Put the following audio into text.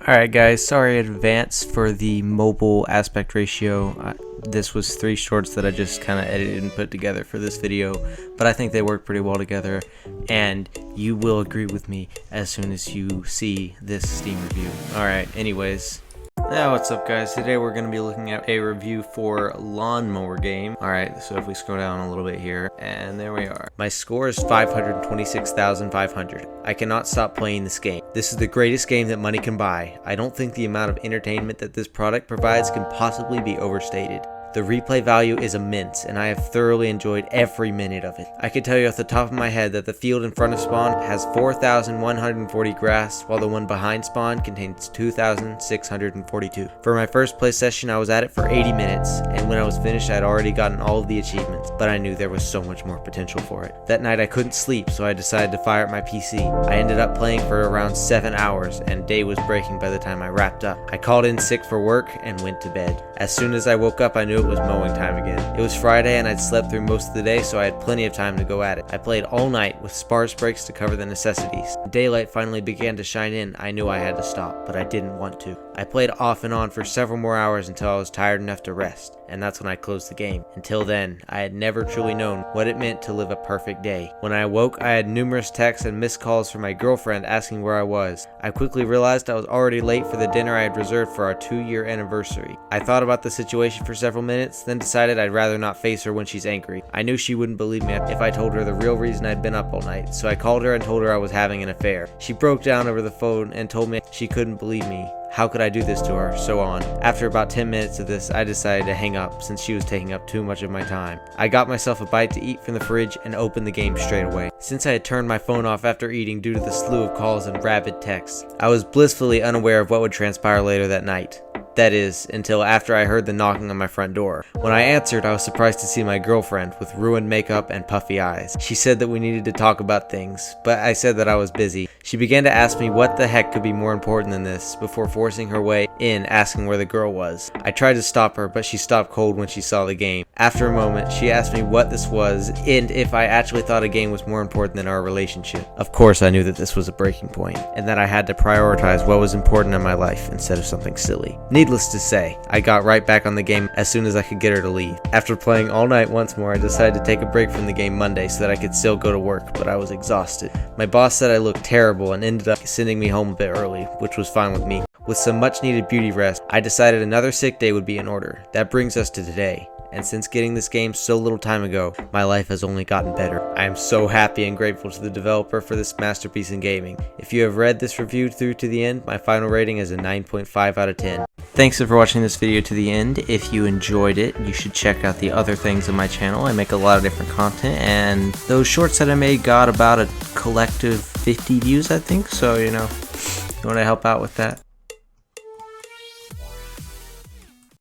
Alright guys, sorry in advance for the mobile aspect ratio. This was 3 shorts that I just kind of edited and put together for this video, but I think they work pretty well together, and you will agree with me as soon as you see this Steam review. Alright, anyways. Now what's up guys, today we're going to be looking at a review for Lawnmower Game. Alright, so if we scroll down a little bit here, and there we are. My score is 526,500. I cannot stop playing this game. This is the greatest game that money can buy. I don't think the amount of entertainment that this product provides can possibly be overstated. The replay value is immense, and I have thoroughly enjoyed every minute of it. I can tell you off the top of my head that the field in front of spawn has 4,140 grass, while the one behind spawn contains 2,642. For my first play session, I was at it for 80 minutes, and when I was finished, I had already gotten all of the achievements, but I knew there was so much more potential for it. That night, I couldn't sleep, so I decided to fire up my PC. I ended up playing for around 7 hours, and day was breaking by the time I wrapped up. I called in sick for work and went to bed. As soon as I woke up, I knew it was mowing time again. It was Friday and I'd slept through most of the day, so I had plenty of time to go at it. I played all night with sparse breaks to cover the necessities. Daylight finally began to shine in. I knew I had to stop, but I didn't want to. I played off and on for several more hours until I was tired enough to rest, and that's when I closed the game. Until then, I had never truly known what it meant to live a perfect day. When I awoke, I had numerous texts and missed calls from my girlfriend asking where I was. I quickly realized I was already late for the dinner I had reserved for our 2-year anniversary. I thought about the situation for several minutes, then decided I'd rather not face her when she's angry. I knew she wouldn't believe me if I told her the real reason I'd been up all night, so I called her and told her I was having an affair. She broke down over the phone and told me she couldn't believe me. How could I do this to her? So on. After about 10 minutes of this, I decided to hang up since she was taking up too much of my time. I got myself a bite to eat from the fridge and opened the game straight away. Since I had turned my phone off after eating due to the slew of calls and rabid texts, I was blissfully unaware of what would transpire later that night. That is, until after I heard the knocking on my front door. When I answered, I was surprised to see my girlfriend with ruined makeup and puffy eyes. She said that we needed to talk about things, but I said that I was busy. She began to ask me what the heck could be more important than this, before forcing her way in asking where the girl was. I tried to stop her, but she stopped cold when she saw the game. After a moment, she asked me what this was, and if I actually thought a game was more important than our relationship. Of course, I knew that this was a breaking point, and that I had to prioritize what was important in my life instead of something silly. Needless to say, I got right back on the game as soon as I could get her to leave. After playing all night once more, I decided to take a break from the game Monday so that I could still go to work, but I was exhausted. My boss said I looked terrible and ended up sending me home a bit early, which was fine with me. With some much needed beauty rest, I decided another sick day would be in order. That brings us to today. And since getting this game so little time ago, my life has only gotten better. I am so happy and grateful to the developer for this masterpiece in gaming. If you have read this review through to the end, my final rating is a 9.5 out of 10. Thanks for watching this video to the end. If you enjoyed it, you should check out the other things on my channel. I make a lot of different content, and those shorts that I made got about a collective 50 views, I think. So, you want to help out with that.